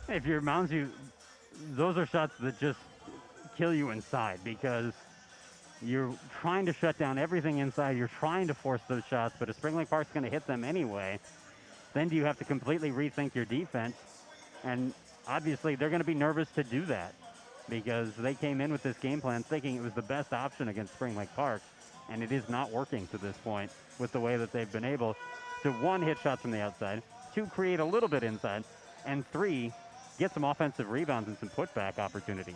If you're Mounds, those are shots that just kill you inside because you're trying to shut down everything inside. You're trying to force those shots, but if Spring Lake Park's going to hit them anyway, then do you have to completely rethink your defense? And obviously, they're going to be nervous to do that because they came in with this game plan thinking it was the best option against Spring Lake Park, and it is not working to this point with the way that they've been able to, one, hit shots from the outside, two, create a little bit inside, and three, get some offensive rebounds and some putback opportunities.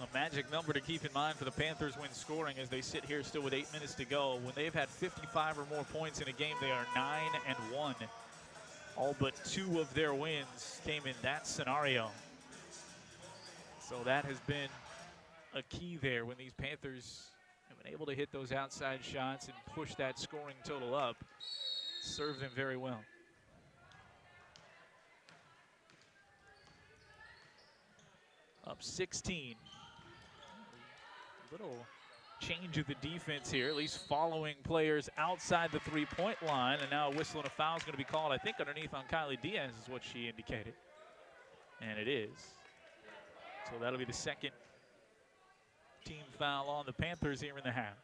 A magic number to keep in mind for the Panthers when scoring as they sit here still with 8 minutes to go. When they've had 55 or more points in a game, they are 9-1. All but 2 of their wins came in that scenario. So that has been a key there when these Panthers have been able to hit those outside shots and push that scoring total up. Serve them very well. Up 16. Little change of the defense here, at least following players outside the three-point line. And now a whistle and a foul is going to be called, I think, underneath on Kylie Diaz is what she indicated. And it is. So that'll be the second team foul on the Panthers here in the half.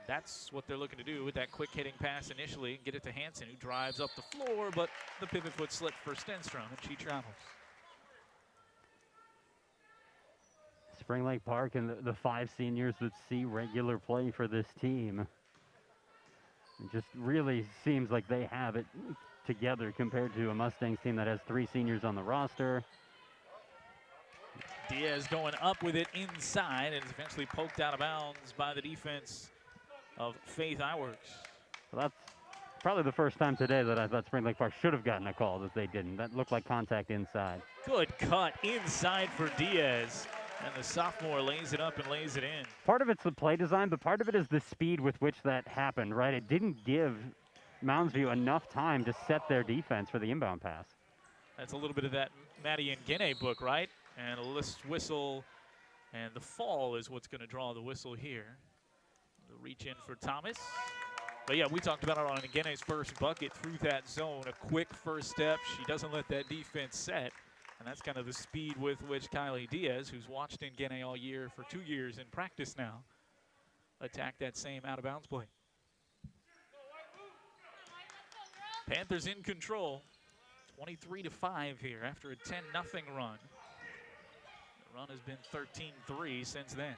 That's what they're looking to do with that quick hitting pass initially and get it to Hansen, who drives up the floor, but the pivot foot slipped for Stenstrom, and she travels. Spring Lake Park and the 5 seniors that see regular play for this team. It just really seems like they have it together compared to a Mustangs team that has 3 seniors on the roster. Diaz going up with it inside and is eventually poked out of bounds by the defense of Faith Iwerks. Well, that's probably the first time today that I thought Spring Lake Park should have gotten a call that they didn't. That looked like contact inside. Good cut inside for Diaz. And the sophomore lays it up and lays it in. Part of it's the play design, but part of it is the speed with which that happened, right? It didn't give Mounds View enough time to set their defense for the inbound pass. That's a little bit of that Maddie and Guinea book, right? And a whistle, and the fall is what's going to draw the whistle here. The reach in for Thomas. But yeah, we talked about it on Guinea's first bucket through that zone. A quick first step. She doesn't let that defense set. And that's kind of the speed with which Kylie Diaz, who's watched Guinea all year for 2 years in practice now, attack that same out-of-bounds play. Panthers in control, 23-5 here after a 10-0 run. The run has been 13-3 since then.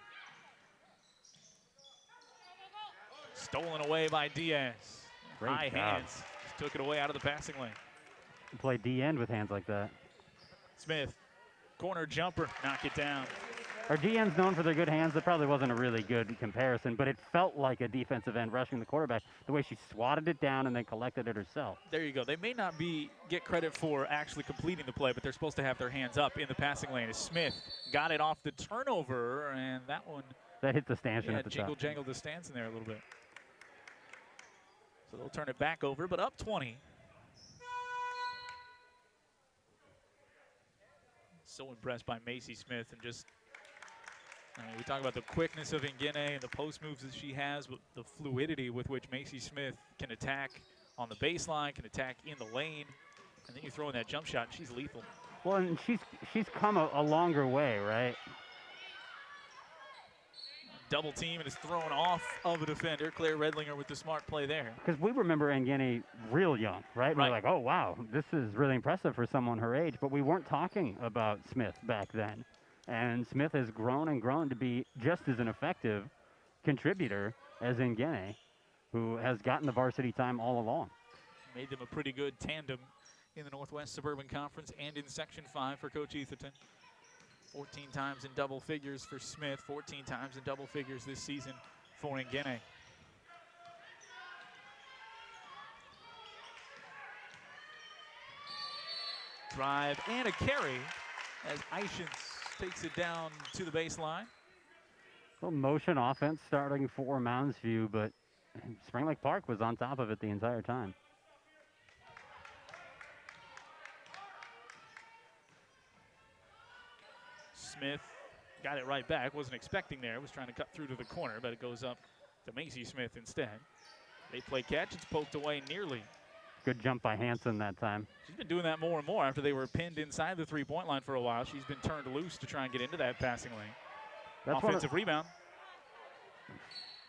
Stolen away by Diaz. Great High job. hands, just took it away out of the passing lane. You play D-end with hands like that. Smith, corner jumper, knock it down. Our GM's known for their good hands. That probably wasn't a really good comparison, but it felt like a defensive end rushing the quarterback, the way she swatted it down and then collected it herself. There you go. They may not get credit for actually completing the play, but they're supposed to have their hands up in the passing lane. As Smith got it off the turnover, and that one that hit the stanchion at the top. Jangled the stance in there a little bit. So they'll turn it back over, but up 20. So impressed by Macy Smith and just, we talk about the quickness of Nguene and the post moves that she has, but the fluidity with which Macy Smith can attack on the baseline, can attack in the lane, and then you throw in that jump shot, and she's lethal. Well, and she's come a longer way, right? Double team and is thrown off of a defender. Claire Redlinger with the smart play there. Because we remember Nguene real young, right? We're like, oh, wow, this is really impressive for someone her age. But we weren't talking about Smith back then. And Smith has grown and grown to be just as an effective contributor as Nguene, who has gotten the varsity time all along. Made them a pretty good tandem in the Northwest Suburban Conference and in Section 5 for Coach Etherton. 14 times in double figures for Smith, 14 times in double figures this season for Nguene. Drive and a carry as Ishins takes it down to the baseline. Little motion offense starting for Mounds View, but Spring Lake Park was on top of it the entire time. Smith got it right back. Wasn't expecting there. Was trying to cut through to the corner, but it goes up to Macy Smith instead. They play catch. It's poked away nearly Good jump by Hansen that time. She's been doing that more and more after they were pinned inside the three-point line for a while. She's been turned loose to try and get into that passing lane. That's offensive rebound.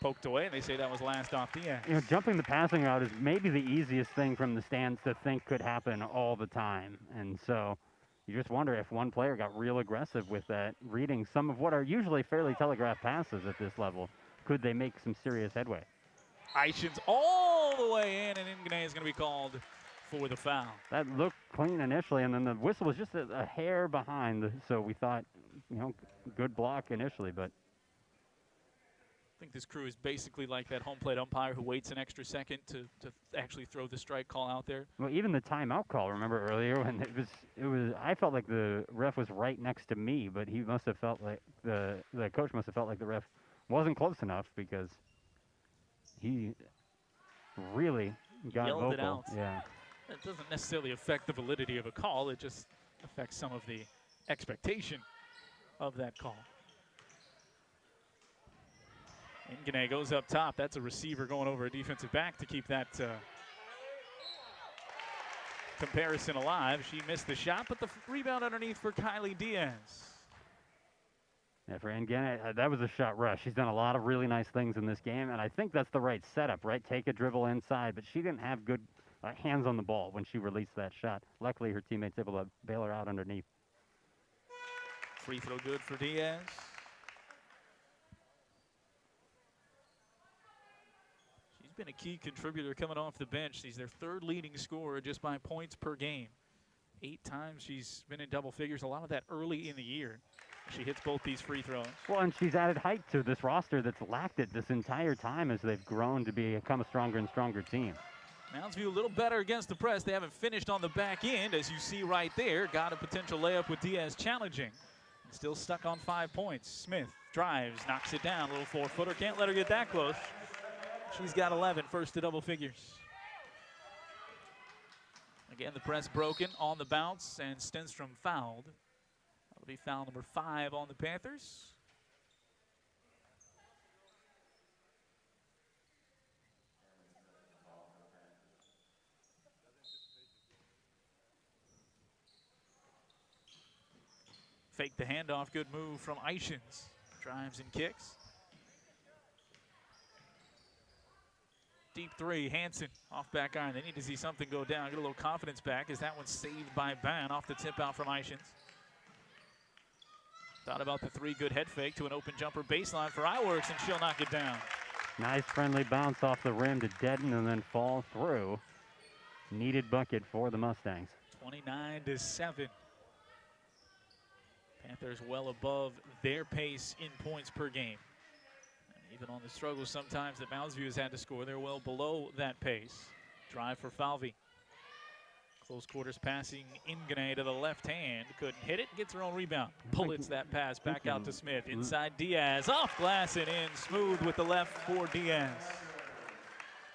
Poked away, and they say that was last off Diaz. You know, jumping the passing route is maybe the easiest thing from the stands to think could happen all the time. And so you just wonder if one player got real aggressive with that, reading some of what are usually fairly telegraphed passes at this level. Could they make some serious headway? Ishins all the way in, and Ingene is going to be called for the foul. That looked clean initially, and then the whistle was just a hair behind. So we thought, you know, good block initially, but I think this crew is basically like that home plate umpire who waits an extra second to actually throw the strike call out there. Well, even the timeout call, remember earlier when it was I felt like the ref was right next to me, but he must have felt like the coach must have felt like the ref wasn't close enough because he really got Yelled vocal. it out. Yeah. It doesn't necessarily affect the validity of a call. It just affects some of the expectation of that call. Ingene goes up top. That's a receiver going over a defensive back to keep that comparison alive. She missed the shot, but the rebound underneath for Kylie Diaz. Yeah, for Ingene, that was a shot rush. She's done a lot of really nice things in this game, and I think that's the right setup, right? Take a dribble inside, but she didn't have good hands on the ball when she released that shot. Luckily, her teammates able to bail her out underneath. Free throw good for Diaz. She's been a key contributor coming off the bench. She's their third leading scorer just by points per game. 8 times she's been in double figures, a lot of that early in the year. She hits both these free throws. Well, and she's added height to this roster that's lacked it this entire time as they've grown to become a stronger and stronger team. Mounds View a little better against the press. They haven't finished on the back end, as you see right there. Got a potential layup with Diaz challenging. And still stuck on 5 points. Smith drives, knocks it down. Little 4-footer. Can't let her get that close. She's got 11, first to double figures. Again, the press broken on the bounce, and Stenstrom fouled. That'll be foul number 5 on the Panthers. Fake the handoff, good move from Ishins. Drives and kicks. Deep three, Hansen off back iron. They need to see something go down, get a little confidence back as that one's saved by Ban off the tip out from Ishins. Thought about the 3, good head fake to an open jumper baseline for Iworks, and she'll knock it down. Nice friendly bounce off the rim to deaden and then fall through. Needed bucket for the Mustangs. 29-7. Panthers well above their pace in points per game. Even on the struggles sometimes that Mounds View has had to score, they're well below that pace. Drive for Falvey. Close quarters passing Ingene to the left hand. Couldn't hit it, gets her own rebound. Bullets that pass back out to Smith. Inside Diaz, off glass and in. Smooth with the left for Diaz.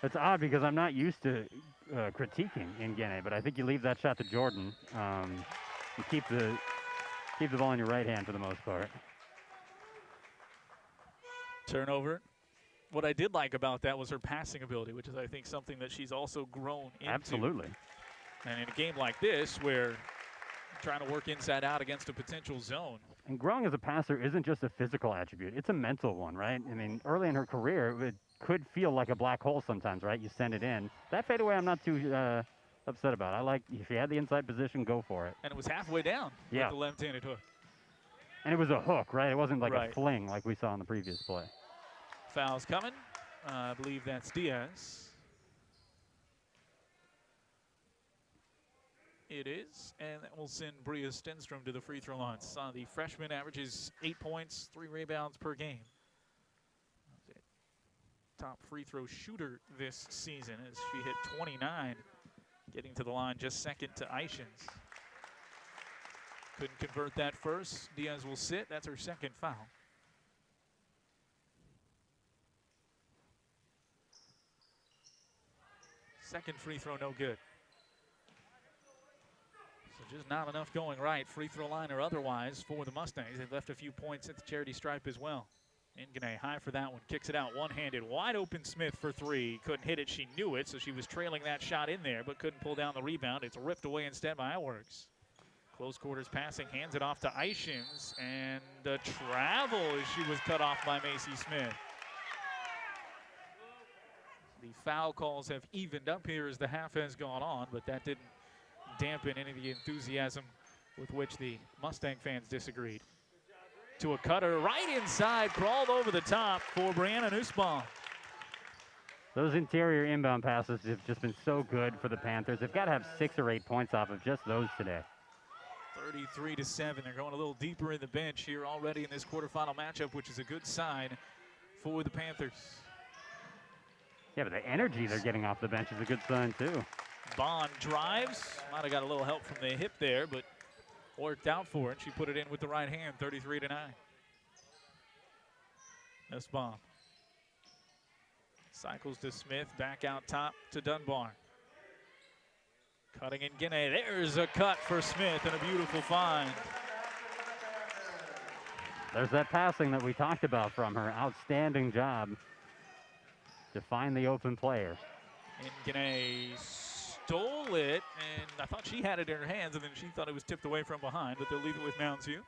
It's odd because I'm not used to critiquing Ingene, but I think you leave that shot to Jordan. You keep the ball in your right hand for the most part. Turnover. What I did like about that was her passing ability, which is, I think, something that she's also grown into. Absolutely. And in a game like this, where you're trying to work inside out against a potential zone. And growing as a passer isn't just a physical attribute. It's a mental one, right? I mean, early in her career, it could feel like a black hole sometimes, right? You send it in. That fadeaway I'm not too upset about. I like, if you had the inside position, go for it. And it was halfway down with the left-handed hook. And it was a hook, right? It wasn't like a fling like we saw in the previous play. Foul's coming. I believe that's Diaz. It is, and that will send Bria Stenstrom to the free throw line. The freshman averages 8 points, 3 rebounds per game. Top free throw shooter this season as she hit 29, getting to the line just second to Ishins. Couldn't convert that first. Diaz will sit. That's her second foul. Second free throw, no good. So just not enough going right, free throw line or otherwise, for the Mustangs. They've left a few points at the charity stripe as well. Ngene high for that one, kicks it out one-handed, wide open Smith for three. Couldn't hit it, she knew it, so she was trailing that shot in there, but couldn't pull down the rebound. It's ripped away instead by Iwerks. Close quarters passing, hands it off to Ishins, and the travel as she was cut off by Macy Smith. The foul calls have evened up here as the half has gone on, but that didn't dampen any of the enthusiasm with which the Mustang fans disagreed. To a cutter right inside, crawled over the top for Brianna Nussbaum. Those interior inbound passes have just been so good for the Panthers. They've got to have 6 or 8 points off of just those today. 33-7. They're going a little deeper in the bench here already in this quarterfinal matchup, which is a good sign for the Panthers. Yeah, but the energy they're getting off the bench is a good sign too. Bond drives. Might have got a little help from the hip there, but worked out for it. She put it in with the right hand, 33-9. Nussbaum. Cycles to Smith, back out top to Dunbar. Cutting in Ngene. There's a cut for Smith and a beautiful find. There's that passing that we talked about from her. Outstanding job to find the open player. Ngene stole it, and I thought she had it in her hands, and then she thought it was tipped away from behind, but they'll leave it with Mounds View.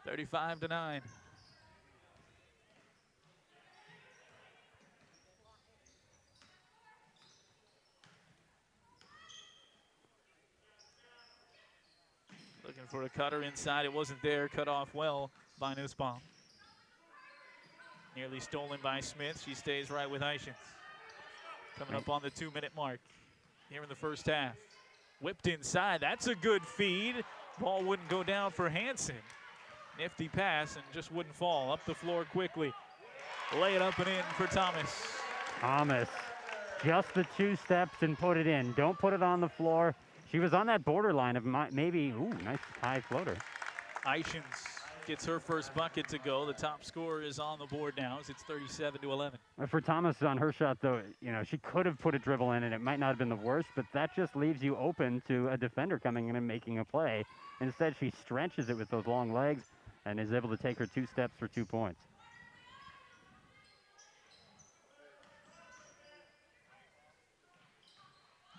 $35-9. Looking for a cutter inside. It wasn't there. Cut off well by Nussbaum. Nearly stolen by Smith. She stays right with Ishins. Coming up on the 2-minute mark here in the first half. Whipped inside. That's a good feed. Ball wouldn't go down for Hansen. Nifty pass and just wouldn't fall. Up the floor quickly. Lay it up and in for Thomas. Thomas, just the 2 steps and put it in. Don't put it on the floor. She was on that borderline of maybe, ooh, nice high floater. Ishins gets her first bucket to go. The top scorer is on the board now as it's 37-11. For Thomas on her shot, though, you know, she could have put a dribble in and it might not have been the worst, but that just leaves you open to a defender coming in and making a play. Instead, she stretches it with those long legs and is able to take her 2 steps for 2 points.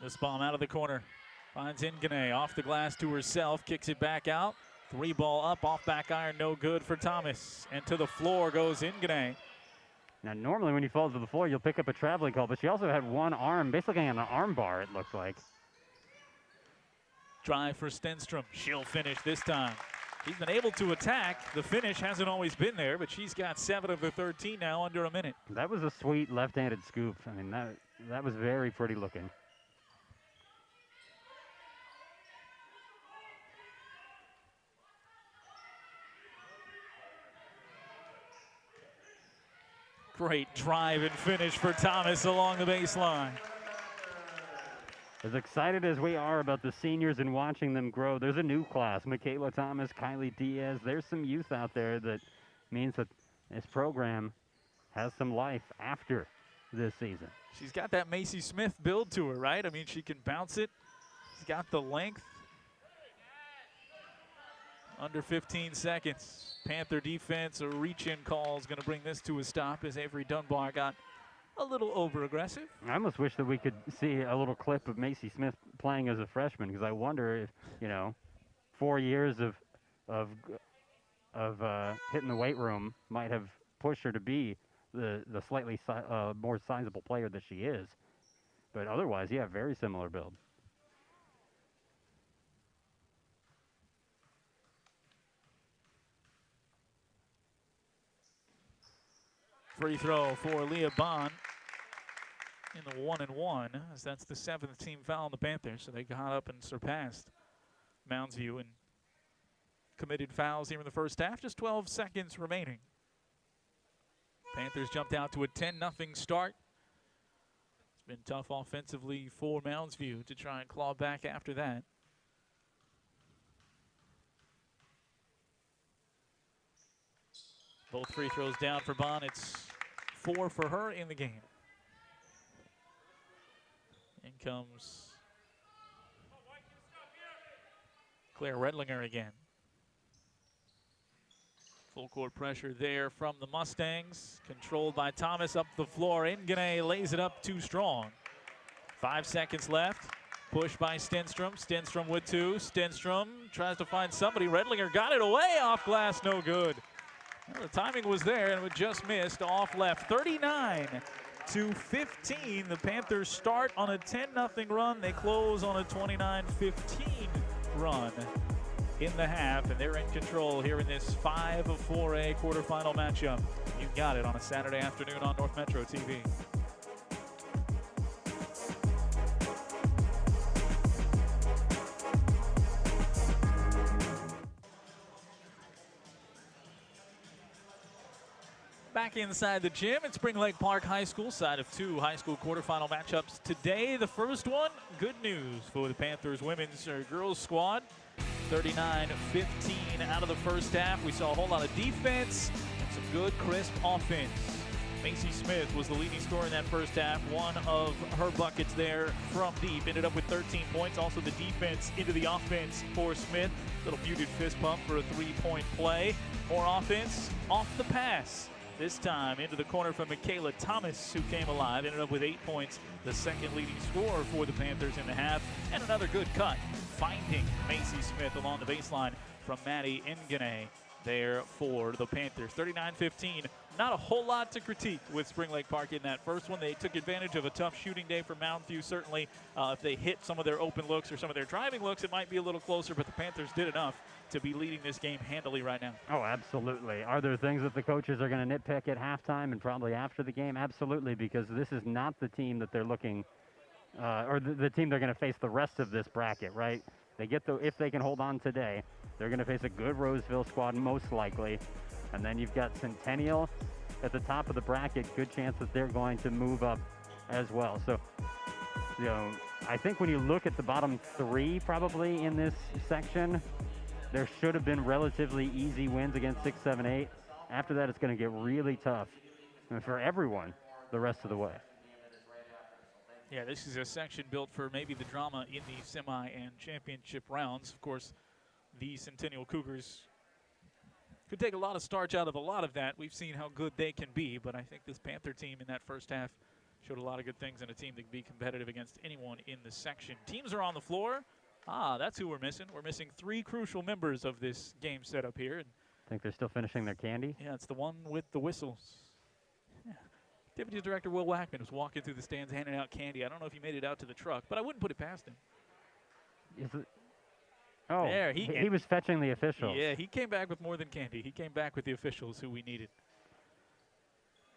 Nussbaum out of the corner. Finds Ngene off the glass to herself, kicks it back out. 3 ball up, off back iron, no good for Thomas. And to the floor goes Ngene. Now, normally when you fall to the floor, you'll pick up a traveling call, but she also had one arm, basically on an arm bar, it looks like. Drive for Stenstrom. She'll finish this time. She's been able to attack. The finish hasn't always been there, but she's got 7 of the 13 now under a minute. That was a sweet left-handed scoop. I mean, that was very pretty looking. Great drive and finish for Thomas along the baseline. As excited as we are about the seniors and watching them grow, there's a new class. Michaela Thomas, Kylie Diaz. There's some youth out there that means that this program has some life after this season. She's got that Macy Smith build to her, right? I mean, she can bounce it. She's got the length. Under 15 seconds. Panther defense, a reach-in call is going to bring this to a stop as Avery Dunbar got a little over-aggressive. I almost wish that we could see a little clip of Macy Smith playing as a freshman, because I wonder if, you know, 4 years of hitting the weight room might have pushed her to be the slightly more sizable player that she is. But otherwise, yeah, very similar build. Free throw for Leah Bond in the 1-and-1, as that's the 7th team foul on the Panthers. So they got up and surpassed Mounds View in committed fouls here in the first half. Just 12 seconds remaining. Panthers jumped out to a 10-0 start. It's been tough offensively for Mounds View to try and claw back after that. Both free throws down for Bond. It's 4 for her in the game. In comes Claire Redlinger again. Full court pressure there from the Mustangs. Controlled by Thomas up the floor. Ngene lays it up too strong. 5 seconds left. Push by Stenstrom. Stenstrom with 2. Stenstrom tries to find somebody. Redlinger got it away off glass. No good. Well, the timing was there and it just missed off left. 39-15. The Panthers start on a 10-0 run. They close on a 29-15 run in the half, and they're in control here in this 5-4A quarterfinal matchup. You got it on a Saturday afternoon on North Metro TV. Back inside the gym at Spring Lake Park High School, side of 2 high school quarterfinal matchups today. The first one, good news for the Panthers women's or girls squad. 39-15 out of the first half. We saw a whole lot of defense and some good, crisp offense. Macy Smith was the leading scorer in that first half. One of her buckets there from deep ended up with 13 points. Also the defense into the offense for Smith. Little muted fist pump for a 3-point play. More offense off the pass. This time into the corner for Michaela Thomas, who came alive, ended up with 8 points, the second leading scorer for the Panthers in the half, and another good cut, finding Macy Smith along the baseline from Maddie Ngene there for the Panthers. 39-15, not a whole lot to critique with Spring Lake Park in that first one. They took advantage of a tough shooting day for Mounds View. Certainly, if they hit some of their open looks or some of their driving looks, it might be a little closer, but the Panthers did enough to be leading this game handily right now. Oh, absolutely. Are there things that the coaches are going to nitpick at halftime and probably after the game? Absolutely, because this is not the team that they're looking, or the team they're going to face the rest of this bracket, right? They get if they can hold on today, they're going to face a good Roseville squad most likely, and then you've got Centennial at the top of the bracket. Good chance that they're going to move up as well. So, you know, I think when you look at the bottom 3 probably in this section, there should have been relatively easy wins against 6, 7, 8. After that, it's going to get really tough for everyone the rest of the way. Yeah, this is a section built for maybe the drama in the semi and championship rounds. Of course, the Centennial Cougars could take a lot of starch out of a lot of that. We've seen how good they can be, but I think this Panther team in that first half showed a lot of good things and a team that can be competitive against anyone in the section. Teams are on the floor. That's who we're missing. We're missing 3 crucial members of this game setup here. And I think they're still finishing their candy. Yeah, it's the one with the whistles. Yeah. Deputy Director Will Wackman was walking through the stands handing out candy. I don't know if he made it out to the truck, but I wouldn't put it past him. Is it? Oh, there, he was fetching the officials. Yeah, he came back with more than candy. He came back with the officials who we needed.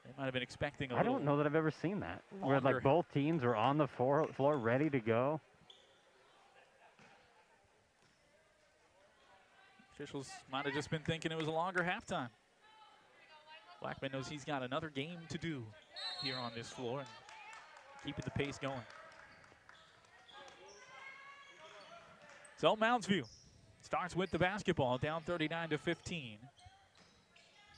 They might have been expecting a little. I don't know that I've ever seen that, where like both teams are on the floor ready to go. Officials might have just been thinking it was a longer halftime. Blackman knows he's got another game to do here on this floor and keeping the pace going. So Mounds View starts with the basketball, down 39-15.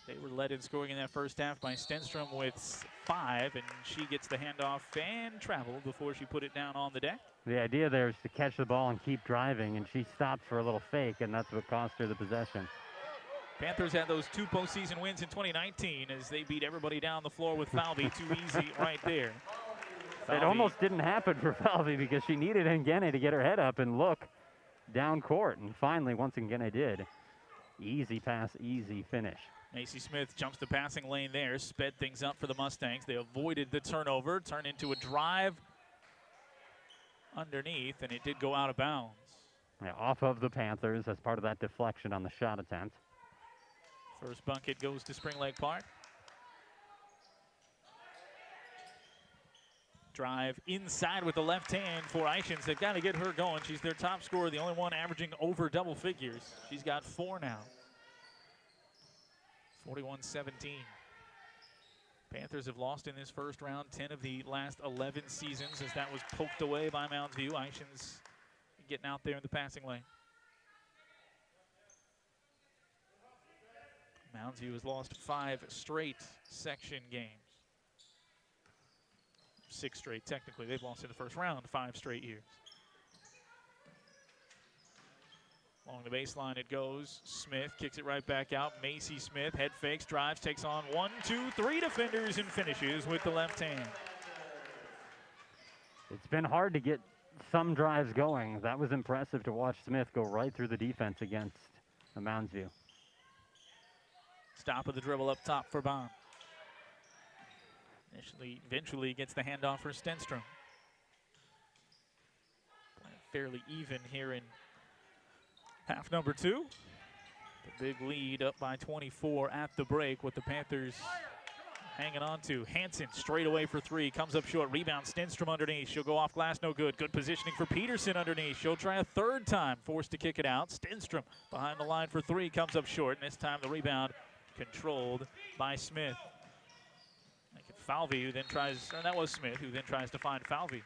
They were led in scoring in that first half by Stenstrom with 5, and she gets the handoff and traveled before she put it down on the deck. The idea there is to catch the ball and keep driving, and she stopped for a little fake, and that's what cost her the possession. Panthers had those 2 postseason wins in 2019 as they beat everybody down the floor with Falvey. Too easy right there. Falvey. It almost didn't happen for Falvey because she needed Ngene to get her head up and look down court, and finally, once Ngene did, easy pass, easy finish. Macy Smith jumps the passing lane there, sped things up for the Mustangs. They avoided the turnover, turned into a drive underneath, and it did go out of bounds. Yeah, off of the Panthers as part of that deflection on the shot attempt. First bucket goes to Spring Lake Park. Drive inside with the left hand for Eichens. They've got to get her going. She's their top scorer, the only one averaging over double figures. She's got 4 now. 41-17. Panthers have lost in this first round 10 of the last 11 seasons as that was poked away by Mounds View. Eichens getting out there in the passing lane. Mounds View has lost 5 straight section games. 6 straight. Technically, they've lost in the first round 5 straight years. Along the baseline it goes. Smith kicks it right back out. Macy Smith head fakes, drives, takes on 1, 2, 3 defenders and finishes with the left hand. It's been hard to get some drives going. That was impressive to watch Smith go right through the defense against the Mounds View. Stop of the dribble up top for Bond. Eventually gets the handoff for Stenstrom. Playing fairly even here in half number 2. The big lead up by 24 at the break with the Panthers hanging on to. Hansen straight away for 3, comes up short, rebound, Stenstrom underneath. She'll go off glass, no good. Good positioning for Peterson underneath. She'll try a 3rd time, forced to kick it out. Stenstrom behind the line for 3, comes up short, and this time the rebound controlled by Smith. Falvey, who then tries, or that was Smith, who then tries to find Falvey.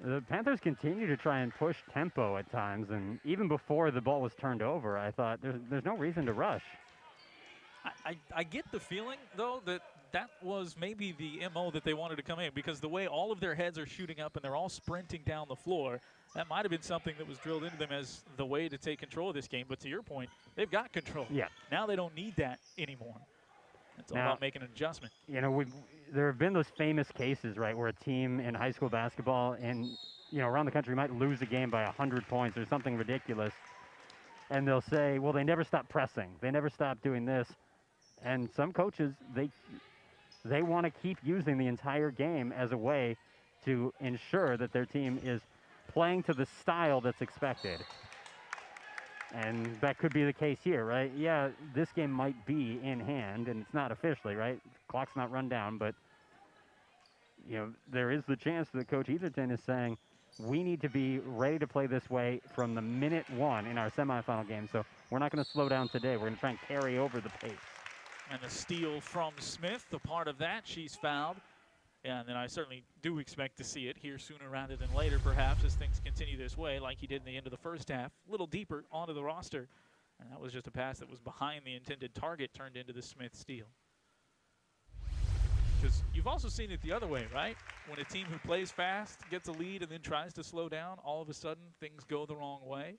The Panthers continue to try and push tempo at times, and even before the ball was turned over, I thought there's no reason to rush. I get the feeling, though, that was maybe the MO that they wanted to come in, because the way all of their heads are shooting up and they're all sprinting down the floor, that might have been something that was drilled into them as the way to take control of this game. But to your point, they've got control. Yeah. Now they don't need that anymore. It's all about making an adjustment. You know, there have been those famous cases, right, where a team in high school basketball and, you know, around the country might lose a game by 100 points or something ridiculous. And they'll say, well, they never stopped pressing. They never stopped doing this. And some coaches, they want to keep using the entire game as a way to ensure that their team is playing to the style that's expected. And that could be the case here, right? Yeah, this game might be in hand, and it's not officially, right? Clock's not run down, but, you know, there is the chance that Coach Etherton is saying, we need to be ready to play this way from the minute 1 in our semifinal game. So we're not going to slow down today. We're going to try and carry over the pace. And the steal from Smith, the part of that, she's fouled. And then I certainly do expect to see it here sooner rather than later, perhaps, as things continue this way, like he did in the end of the first half, a little deeper onto the roster. And that was just a pass that was behind the intended target, turned into the Smith steal. Because you've also seen it the other way, right? When a team who plays fast gets a lead and then tries to slow down, all of a sudden things go the wrong way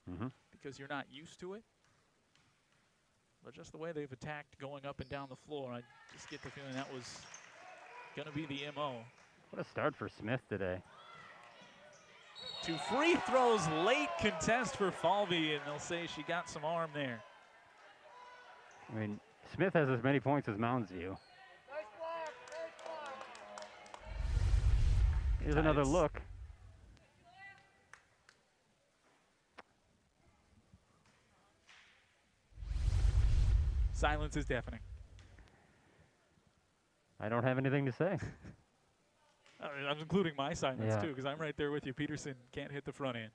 because you're not used to it. But just the way they've attacked going up and down the floor, I just get the feeling that was going to be the MO. What a start for Smith today. 2 free throws, late contest for Falvey, and they'll say she got some arm there. I mean, Smith has as many points as Mounds View. Here's another look. Silence is deafening. I don't have anything to say. I'm including my silence, too, because I'm right there with you. Peterson can't hit the front end.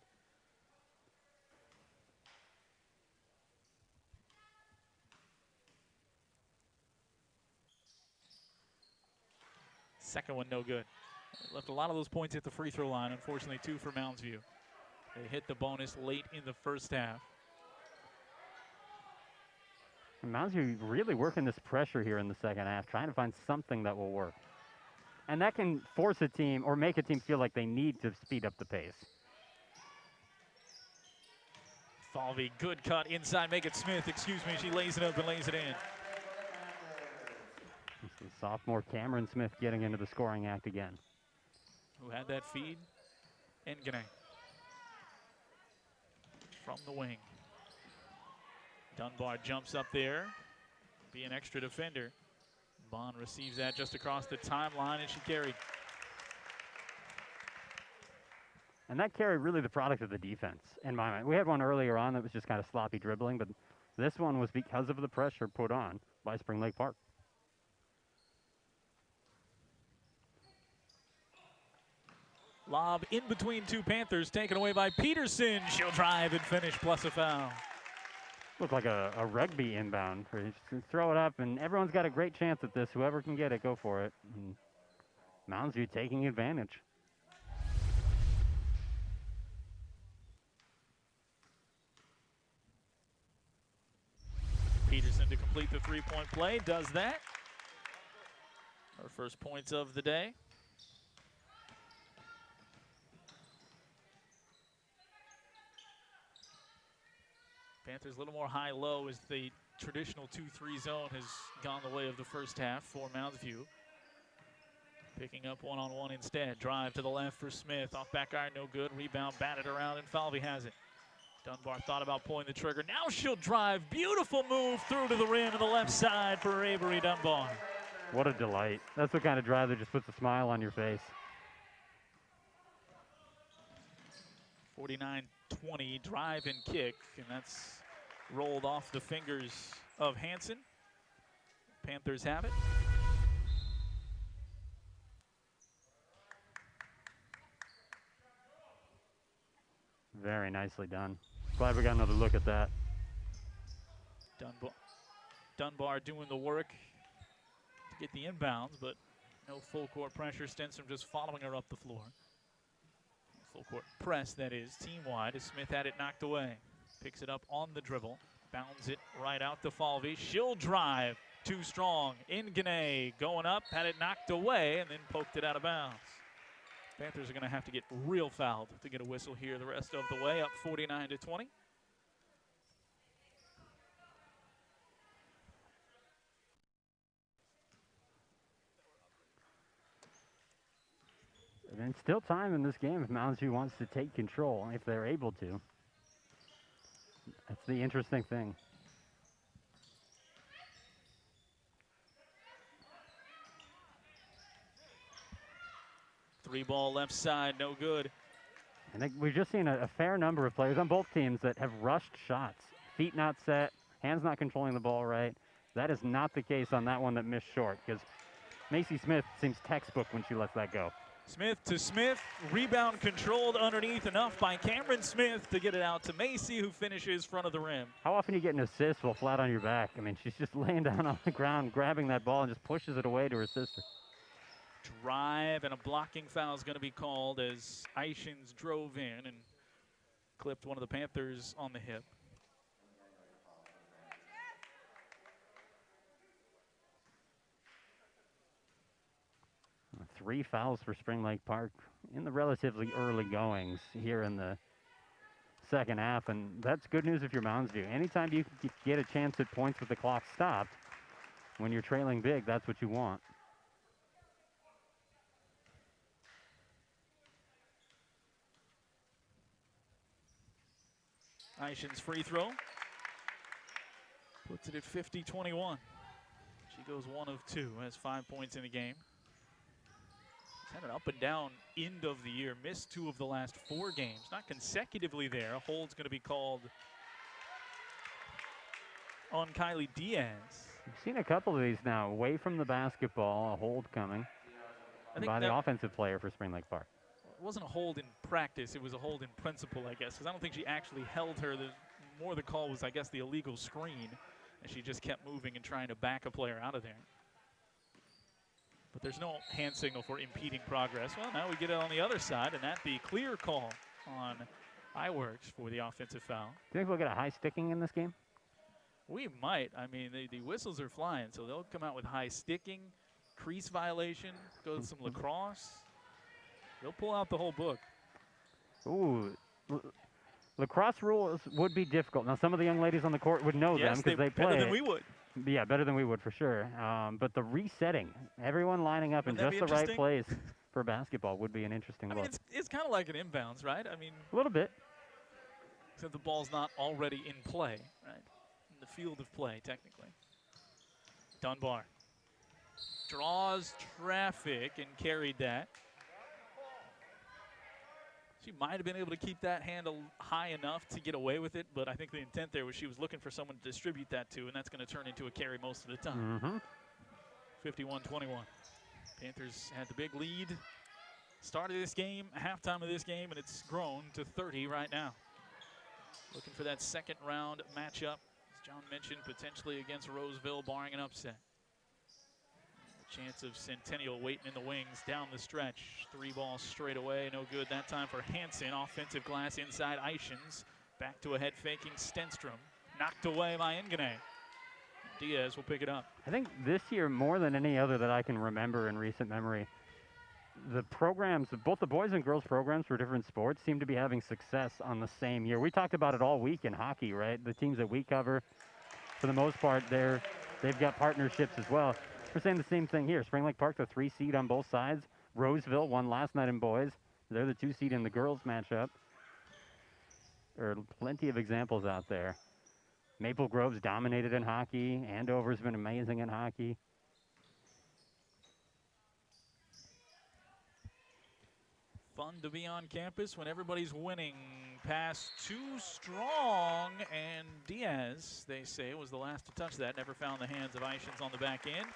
Second one, no good. Left a lot of those points at the free throw line. Unfortunately, 2 for Mounds View. They hit the bonus late in the first half. Mounds View really working this pressure here in the second half, trying to find something that will work. And that can force a team or make a team feel like they need to speed up the pace. Falvey, good cut inside, make it Smith, excuse me, she lays it up and lays it in. Sophomore Cameron Smith getting into the scoring act again. Who had that feed? Ngene. From the wing. Dunbar jumps up there, be an extra defender. Bond receives that just across the timeline, and she carried. And that carry really the product of the defense, in my mind. We had one earlier on that was just kind of sloppy dribbling, but this one was because of the pressure put on by Spring Lake Park. Lob in between 2 Panthers, taken away by Peterson. She'll drive and finish, plus a foul. Looked like a rugby inbound. Just throw it up, and everyone's got a great chance at this. Whoever can get it, go for it. And Mounds View taking advantage. Peterson to complete the 3-point play, does that. Her first points of the day. Panthers a little more high-low as the traditional 2-3 zone has gone the way of the first half for Mounds View. Picking up one-on-one instead. Drive to the left for Smith. Off back iron, no good. Rebound batted around, and Falvey has it. Dunbar thought about pulling the trigger. Now she'll drive. Beautiful move through to the rim on the left side for Avery Dunbar. What a delight. That's the kind of drive that just puts a smile on your face. 49-20 drive and kick, and that's rolled off the fingers of Hansen. Panthers have it. Very nicely done. Glad we got another look at that. Dunbar doing the work to get the inbounds, but no full court pressure. Stenstrom just following her up the floor. Full court press, that is, team wide, as Smith had it knocked away. Picks it up on the dribble, bounds it right out to Falvey. She'll drive, too strong. Ingene going up, had it knocked away, and then poked it out of bounds. Panthers are going to have to get real fouled to get a whistle here the rest of the way, up 49-20. And still time in this game if Mounds View wants to take control, if they're able to. That's the interesting thing. Three ball left side, no good. I think we've just seen a fair number of players on both teams that have rushed shots. Feet not set, hands not controlling the ball right. That is not the case on that one that missed short, because Macy Smith seems textbook when she lets that go. Smith to Smith, rebound controlled underneath, enough by Cameron Smith to get it out to Macy, who finishes front of the rim. How often do you get an assist while flat on your back? I mean, she's just laying down on the ground, grabbing that ball, and just pushes it away to her sister. Drive, and a blocking foul is going to be called as Ishins drove in and clipped one of the Panthers on the hip. Three fouls for Spring Lake Park in the relatively early goings here in the second half, and that's good news if you're Mounds View. Anytime you can get a chance at points with the clock stopped, when you're trailing big, that's what you want. Ishins free throw puts it at 50-21. She goes 1 of 2, has 5 points in the game. She's had an up and down end of the year, missed 2 of the last 4 games, not consecutively there. A hold's going to be called on Kylie Diaz. We've seen a couple of these now, away from the basketball, a hold coming by the offensive player for Spring Lake Park. It wasn't a hold in practice, it was a hold in principle, I guess, because I don't think she actually held her. More the call was, I guess, the illegal screen, and she just kept moving and trying to back a player out of there. But there's no hand signal for impeding progress. Well, now we get it on the other side, and that the clear call on iWorks for the offensive foul. Do you think we'll get a high sticking in this game? We might. I mean, the whistles are flying, so they'll come out with high sticking, crease violation, go with some lacrosse. They'll pull out the whole book. Ooh, lacrosse rules would be difficult. Now, some of the young ladies on the court would know them because they play. Better than we would. Yeah, better than we would for sure. But the resetting, everyone lining up in just the right place for basketball would be an interesting look. I mean, it's kind of like an inbounds, right? I mean, a little bit. Except the ball's not already in play, right? In the field of play, technically. Dunbar draws traffic and carried that. She might have been able to keep that handle high enough to get away with it, but I think the intent there was she was looking for someone to distribute that to, and that's going to turn into a carry most of the time. 51-21. Panthers had the big lead. Start of this game, halftime of this game, and it's grown to 30 right now. Looking for that second round matchup, as John mentioned, potentially against Roseville, barring an upset. Chance of Centennial waiting in the wings down the stretch. 3 balls straight away, no good that time for Hansen. Offensive glass inside Ishins. Back to a head faking Stenstrom. Knocked away by Ingene. Diaz will pick it up. I think this year, more than any other that I can remember in recent memory, the programs, both the boys and girls programs for different sports, seem to be having success on the same year. We talked about it all week in hockey, right? The teams that we cover, for the most part, they've got partnerships as well. We're saying the same thing here. Spring Lake Park, the 3 seed on both sides. Roseville won last night in boys. They're the 2 seed in the girls matchup. There are plenty of examples out there. Maple Grove's dominated in hockey. Andover's been amazing in hockey. Fun to be on campus when everybody's winning. Pass too strong, and Diaz, they say, was the last to touch that. Never found the hands of Ishins on the back end.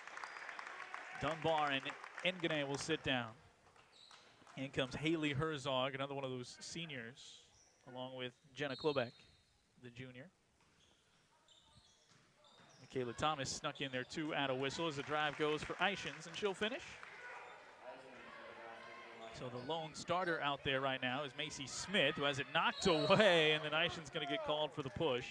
Dunbar and Engane will sit down. In comes Haley Herzog, another one of those seniors, along with Jenna Klobeck, the junior. Michaela Thomas snuck in there too at a whistle as the drive goes for Ishins, and she'll finish. So the lone starter out there right now is Macy Smith, who has it knocked away, and then Ishins going to get called for the push,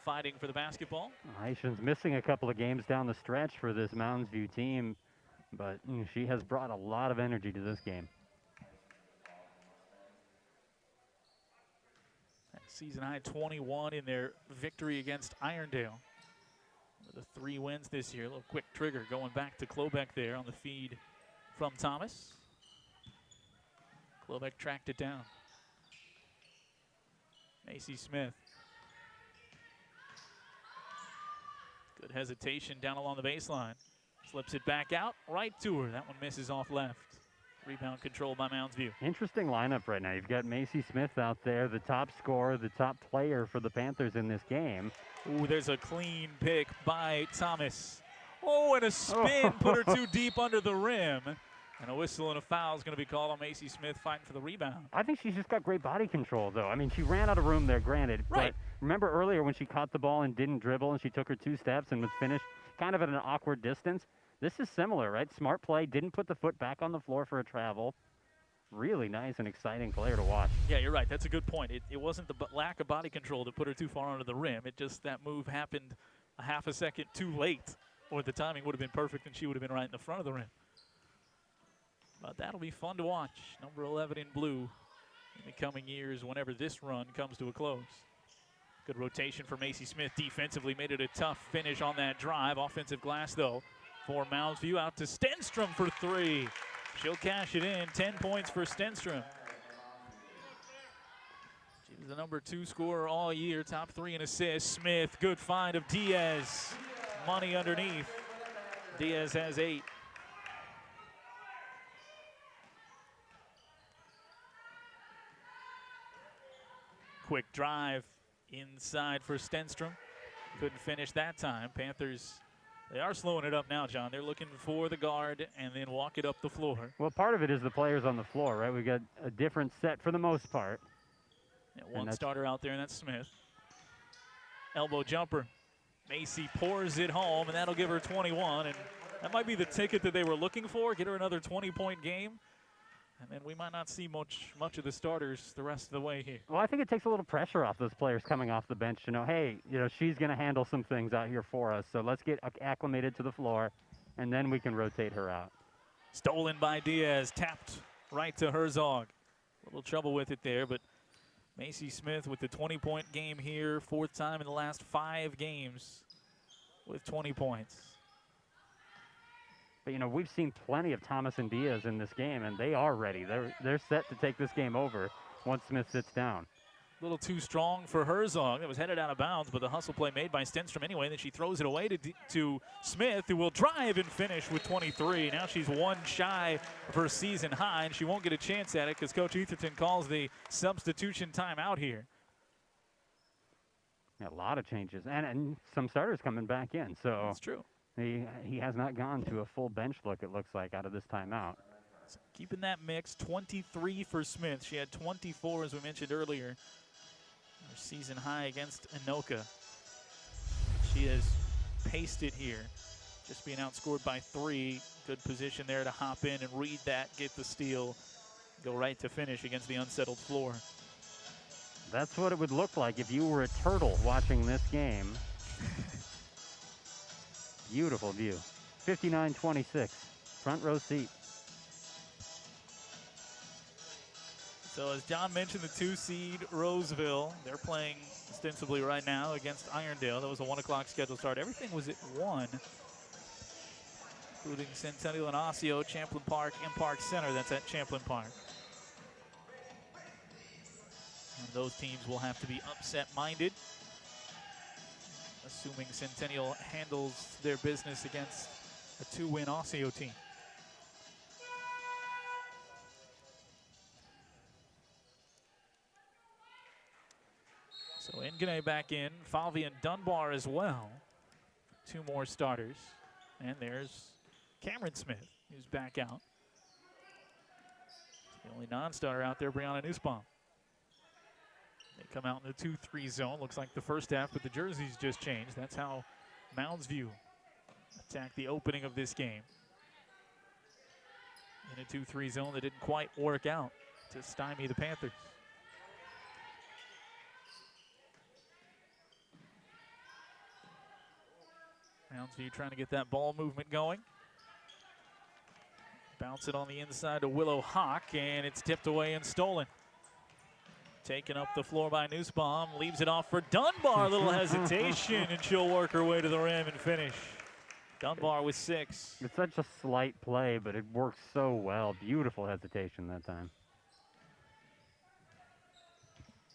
fighting for the basketball. Ishins missing a couple of games down the stretch for this Mounds View team, but she has brought a lot of energy to this game. Season high 21 in their victory against Irondale. The 3 wins this year. A little quick trigger going back to Klobeck there on the feed from Thomas. Klobeck tracked it down. Macy Smith. Good hesitation down along the baseline. Slips it back out, right to her. That one misses off left. Rebound controlled by Mounds View. Interesting lineup right now. You've got Macy Smith out there, the top scorer, the top player for the Panthers in this game. Ooh, there's a clean pick by Thomas. Oh, and a spin put her too deep under the rim. And a whistle and a foul is going to be called on Macy Smith fighting for the rebound. I think she's just got great body control, though. I mean, she ran out of room there, granted. Right. But remember earlier when she caught the ball and didn't dribble and she took her 2 steps and was finished kind of at an awkward distance? This is similar, right? Smart play, didn't put the foot back on the floor for a travel. Really nice and exciting player to watch. Yeah, you're right. That's a good point. It wasn't the lack of body control that put her too far under the rim. It just that move happened a half a second too late, or the timing would have been perfect and she would have been right in the front of the rim. But that'll be fun to watch. Number 11 in blue in the coming years whenever this run comes to a close. Good rotation for Macy Smith defensively. Made it a tough finish on that drive. Offensive glass, though, for Mounds View. Out to Stenstrom for 3. She'll cash it in. 10 points for Stenstrom. She was the number 2 scorer all year. Top 3 in assists. Smith, good find of Diaz. Money underneath. Diaz has 8. Quick drive inside for Stenstrom. Couldn't finish that time. Panthers, they are slowing it up now, John. They're looking for the guard and then walk it up the floor. Well, part of it is the players on the floor, right? We got a different set for the most part. Yeah, one starter out there, and that's Smith. Elbow jumper. Macy pours it home, and that'll give her 21. And that might be the ticket that they were looking for, get her another 20-point game. And then we might not see much of the starters the rest of the way here. Well, I think it takes a little pressure off those players coming off the bench to know, hey, she's going to handle some things out here for us. So let's get acclimated to the floor, and then we can rotate her out. Stolen by Diaz, tapped right to Herzog. A little trouble with it there, but Macy Smith with the 20-point game here, 4th time in the last 5 games with 20 points. But, we've seen plenty of Thomas and Diaz in this game, and they are ready. They're set to take this game over once Smith sits down. A little too strong for Herzog. It was headed out of bounds, but the hustle play made by Stenstrom anyway. Then she throws it away to Smith, who will drive and finish with 23. Now she's 1 shy of her season high, and she won't get a chance at it because Coach Etherton calls the substitution timeout here. Yeah, a lot of changes, and some starters coming back in. So that's true. He has not gone to a full bench look, it looks like, out of this timeout. So keeping that mix, 23 for Smith. She had 24, as we mentioned earlier. Her season high against Anoka. She has paced it here. Just being outscored by 3. Good position there to hop in and read that, get the steal, go right to finish against the unsettled floor. That's what it would look like if you were a turtle watching this game. Beautiful view. 59-26, front row seat. So as John mentioned, the 2-seed Roseville, they're playing ostensibly right now against Irondale. That was a 1 o'clock scheduled start. Everything was at 1, including Centennial and Osseo, Champlin Park, and Park Center. That's at Champlin Park. And those teams will have to be upset-minded, assuming Centennial handles their business against a 2-win Osseo team. So Ngene back in, Falvey and Dunbar as well. 2 more starters. And there's Cameron Smith, who's back out. The only non-starter out there, Brianna Nussbaum. They come out in the 2-3 zone. Looks like the first half, but the jerseys just changed. That's how Mounds View attacked the opening of this game. In a 2-3 zone that didn't quite work out to stymie the Panthers. Mounds View trying to get that ball movement going. Bounce it on the inside to Willow Hawk, and it's tipped away and stolen. Taken up the floor by Nussbaum, leaves it off for Dunbar. A little hesitation, and she'll work her way to the rim and finish. Dunbar with 6. It's such a slight play, but it works so well. Beautiful hesitation that time.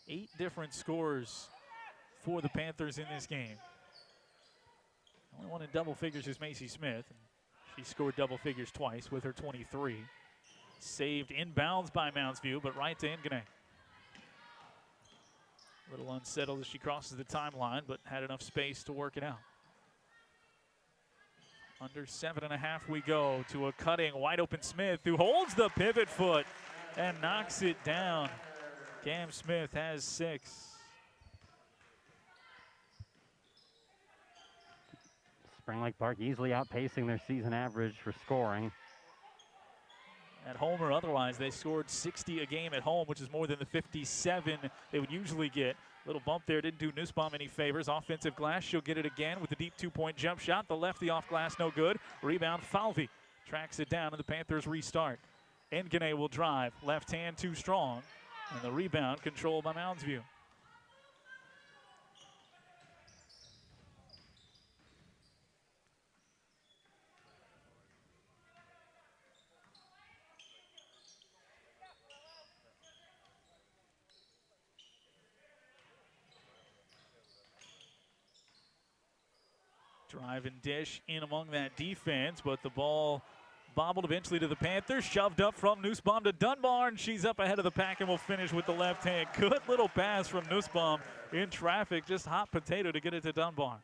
8 different scores for the Panthers in this game. The only one in double figures is Macy Smith. She scored double figures twice with her 23. Saved inbounds by Mounds View, but right to Ngene. A little unsettled as she crosses the timeline, but had enough space to work it out. Under 7.5 we go to a cutting, wide open Smith, who holds the pivot foot and knocks it down. Cam Smith has 6. Spring Lake Park easily outpacing their season average for scoring. At home or otherwise, they scored 60 a game at home, which is more than the 57 they would usually get. Little bump there didn't do Nussbaum any favors. Offensive glass, she'll get it again with the deep 2-point jump shot. The lefty off glass, no good. Rebound, Falvey tracks it down, and the Panthers restart. Ngene will drive, left hand too strong, and the rebound controlled by Mounds View. Drive and dish in among that defense, but the ball bobbled eventually to the Panthers. Shoved up from Nussbaum to Dunbar, and she's up ahead of the pack and will finish with the left hand. Good little pass from Nussbaum in traffic, just hot potato to get it to Dunbar.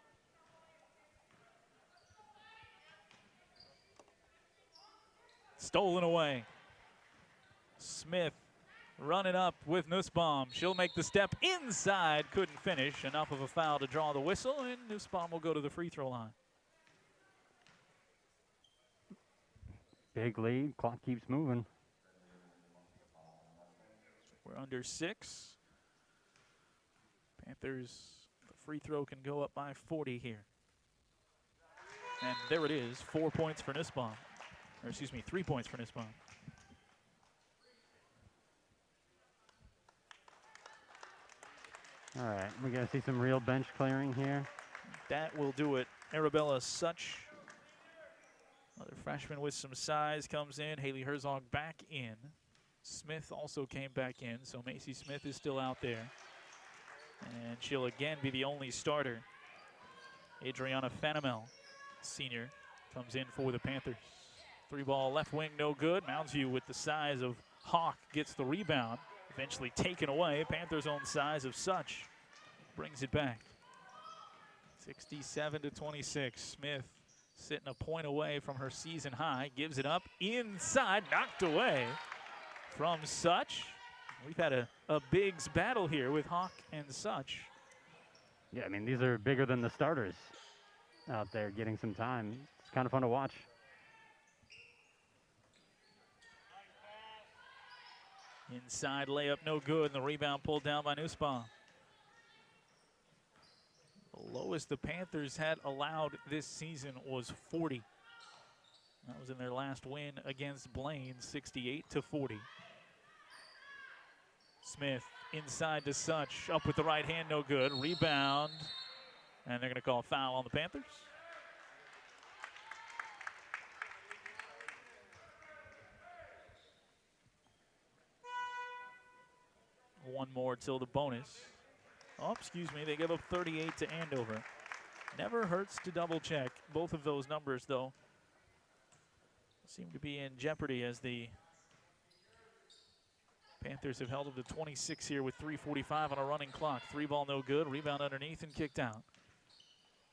Stolen away. Smith running up with Nussbaum. She'll make the step inside, couldn't finish. Enough of a foul to draw the whistle, and Nussbaum will go to the free throw line. Big lead, clock keeps moving. We're under 6. Panthers, the free throw can go up by 40 here. And there it is, 4 points for Nussbaum. Or excuse me, 3 points for Nussbaum. All right, we're going to see some real bench clearing here. That will do it. Arabella Such, another freshman with some size, comes in. Haley Herzog back in. Smith also came back in, so Macy Smith is still out there. And she'll again be the only starter. Adriana Fanamel, senior, comes in for the Panthers. 3-ball left wing, no good. Mounds View with the size of Hawk gets the rebound. Eventually taken away. Panthers' own size of Such brings it back. 67-26. Smith sitting a point away from her season high. Gives it up inside. Knocked away from Such. We've had a bigs battle here with Hawk and Such. Yeah, I mean, these are bigger than the starters out there getting some time. It's kind of fun to watch. Inside layup, no good, and the rebound pulled down by Nussbaum. The lowest the Panthers had allowed this season was 40. That was in their last win against Blaine, 68-40. Smith inside to Such, up with the right hand, no good. Rebound, and they're going to call a foul on the Panthers. One more till the bonus. Oh, excuse me, they give up 38 to Andover. Never hurts to double check. Both of those numbers, though, seem to be in jeopardy as the Panthers have held them to 26 here with 3:45 on a running clock. 3-ball, no good. Rebound underneath and kicked out.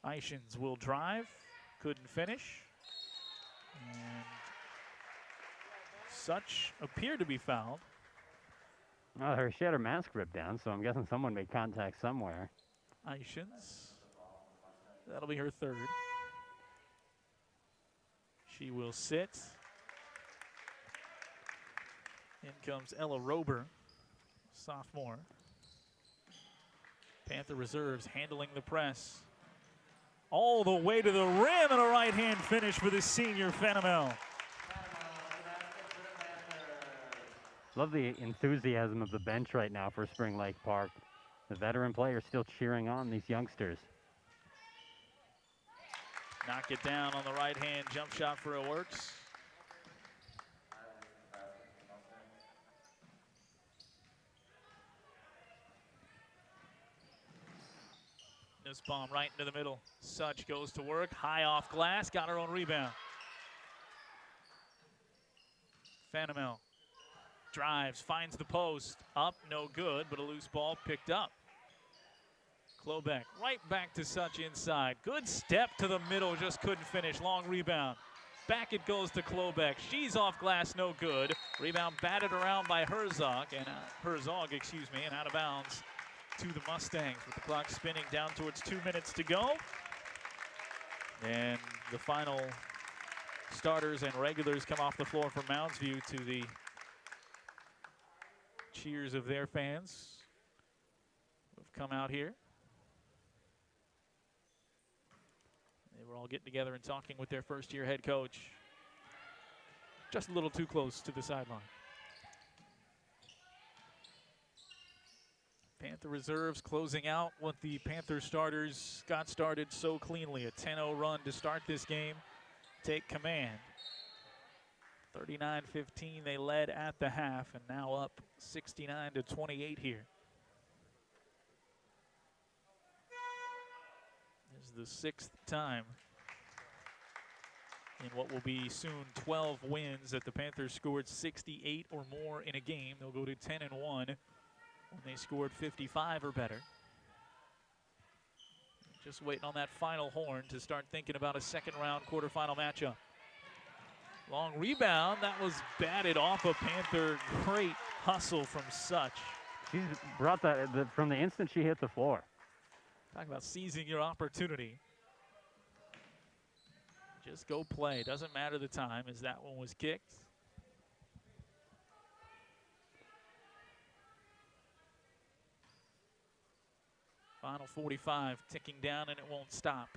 Ishins will drive. Couldn't finish. And Such appeared to be fouled. Oh, she had her mask ripped down, so I'm guessing someone made contact somewhere. Ishins. That'll be her third. She will sit. In comes Ella Rober, sophomore. Panther reserves handling the press. All the way to the rim and a right-hand finish for the senior Fanamel. Love the enthusiasm of the bench right now for Spring Lake Park. The veteran players still cheering on these youngsters. Knock it down on the right hand, jump shot for it works. This bomb right into the middle. Such goes to work, high off glass, got her own rebound. Fanamel drives, finds the post, up, no good, but a loose ball picked up. Klobeck right back to Such inside. Good step to the middle, just couldn't finish. Long rebound. Back it goes to Klobeck. She's off glass, no good. Rebound batted around by Herzog, and out of bounds to the Mustangs with the clock spinning down towards 2 minutes to go. And the final starters and regulars come off the floor for Mounds View to the cheers of their fans who have come out here. They were all getting together and talking with their first-year head coach. Just a little too close to the sideline. Panther reserves closing out what the Panther starters got started so cleanly. A 10-0 run to start this game. Take command. 39-15 they led at the half, and now up 69-28 here. This is the sixth time in what will be soon 12 wins that the Panthers scored 68 or more in a game. They'll go to 10-1 when they scored 55 or better. Just waiting on that final horn to start thinking about a second round quarterfinal matchup. Long rebound, that was batted off a Panther. Great hustle from Such. She's brought that from the instant she hit the floor. Talk about seizing your opportunity. Just go play. Doesn't matter the time, as that one was kicked. Final 45 ticking down, and it won't stop.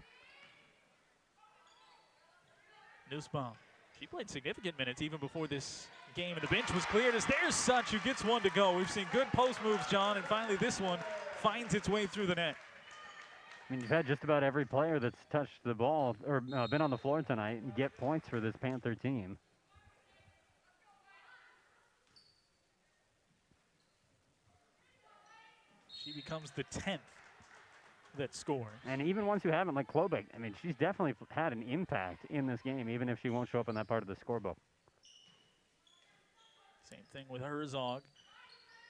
Nussbaum. She played significant minutes even before this game, and the bench was cleared as there's Such who gets one to go. We've seen good post moves, John, and finally this one finds its way through the net. I mean, you've had just about every player that's touched the ball or been on the floor tonight and get points for this Panther team. She becomes the 10th that scored. And even ones who haven't, like Klobeck, I mean, she's definitely had an impact in this game, even if she won't show up in that part of the scorebook. Same thing with Herzog.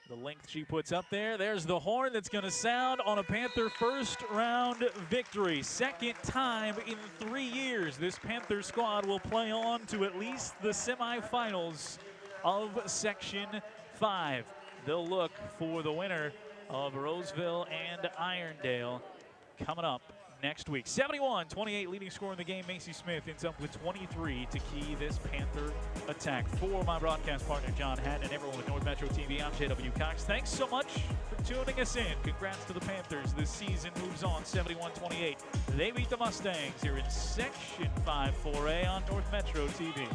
The length she puts up there. There's the horn that's going to sound on a Panther first round victory. Second time in 3 years this Panther squad will play on to at least the semifinals of Section 5. They'll look for the winner of Roseville and Irondale coming up next week. 71-28 leading score in the game. Macy Smith ends up with 23 to key this Panther attack. For my broadcast partner, John Hatton, and everyone with North Metro TV, I'm J.W. Cox. Thanks so much for tuning us in. Congrats to the Panthers. This season moves on 71-28. They beat the Mustangs here in Section 5 4A on North Metro TV.